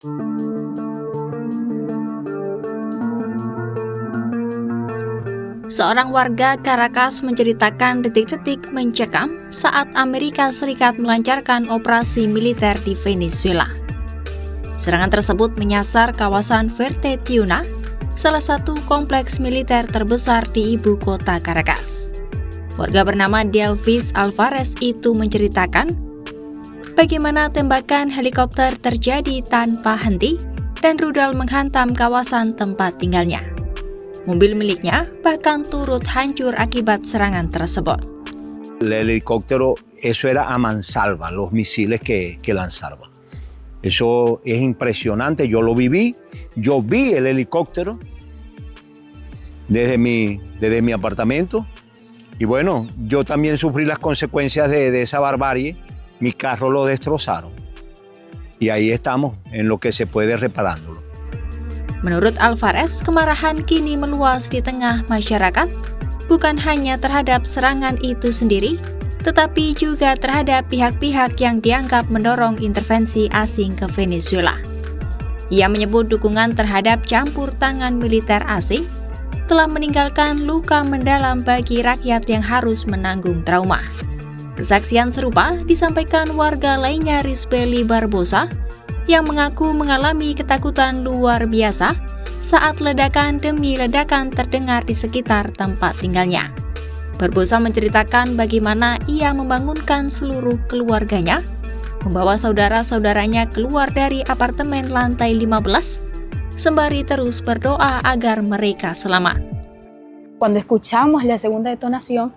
Seorang warga Caracas menceritakan detik-detik mencekam saat Amerika Serikat melancarkan operasi militer di Venezuela. Serangan tersebut menyasar kawasan Fuerte Tiuna, salah satu kompleks militer terbesar di ibu kota Caracas. Warga bernama Delvis Alvarez itu menceritakan bagaimana tembakan helikopter terjadi tanpa henti dan rudal menghantam kawasan tempat tinggalnya. Mobil miliknya bahkan turut hancur akibat serangan tersebut. El helicóptero, eso era a mansalva, los misiles que lanzaban. Eso es impresionante, yo lo viví, yo vi el helicóptero desde mi apartamento y bueno, yo también sufrí las consecuencias de esa barbarie, mi carro lo destrozaron y ahí estamos en lo que se puede reparándolo. Menurut Alvarez, kemarahan kini meluas di tengah masyarakat, bukan hanya terhadap serangan itu sendiri, tetapi juga terhadap pihak-pihak yang dianggap mendorong intervensi asing ke Venezuela. Ia menyebut dukungan terhadap campur tangan militer asing telah meninggalkan luka mendalam bagi rakyat yang harus menanggung trauma. Kesaksian serupa disampaikan warga lainnya Risbeli Barbosa, yang mengaku mengalami ketakutan luar biasa saat ledakan demi ledakan terdengar di sekitar tempat tinggalnya. Barbosa menceritakan bagaimana ia membangunkan seluruh keluarganya, membawa saudara-saudaranya keluar dari apartemen lantai 15, sembari terus berdoa agar mereka selamat. Cuando escuchamos la segunda detonación,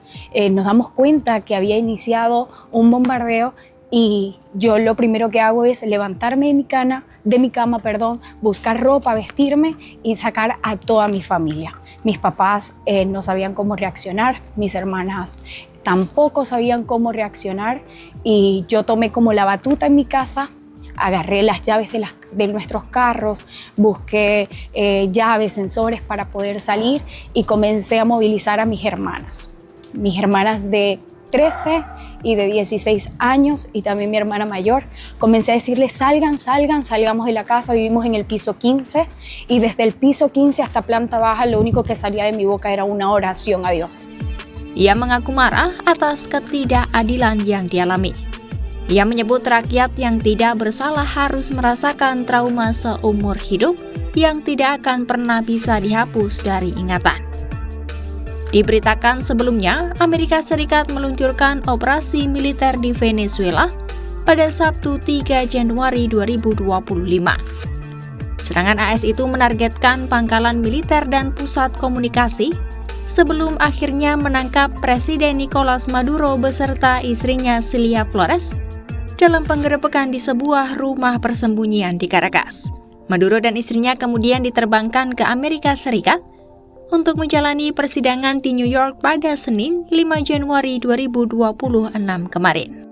nos damos cuenta que había iniciado un bombardeo. Y yo lo primero que hago es levantarme de mi cama, buscar ropa, vestirme y sacar a toda mi familia. Mis papás no sabían cómo reaccionar, mis hermanas tampoco sabían cómo reaccionar y yo tomé como la batuta en mi casa, agarré las llaves de nuestros carros, busqué llaves, sensores para poder salir y comencé a movilizar a mis hermanas de 13 y de 16 años y también mi hermana mayor. Comencé a decirles salgamos de la casa, vivimos en el piso 15 y desde el piso 15 hasta planta baja lo único que salía de mi boca era una oración a Dios. Ia mengaku marah atas ketidakadilan yang dialami. Ia menyebut rakyat yang tidak bersalah harus merasakan trauma seumur hidup yang tidak akan pernah bisa dihapus dari ingatan. Diberitakan sebelumnya, Amerika Serikat meluncurkan operasi militer di Venezuela pada Sabtu 3 Januari 2025. Serangan AS itu menargetkan pangkalan militer dan pusat komunikasi sebelum akhirnya menangkap Presiden Nicolas Maduro beserta istrinya Cilia Flores dalam penggerebekan di sebuah rumah persembunyian di Caracas. Maduro dan istrinya kemudian diterbangkan ke Amerika Serikat untuk menjalani persidangan di New York pada Senin 5 Januari 2026 kemarin.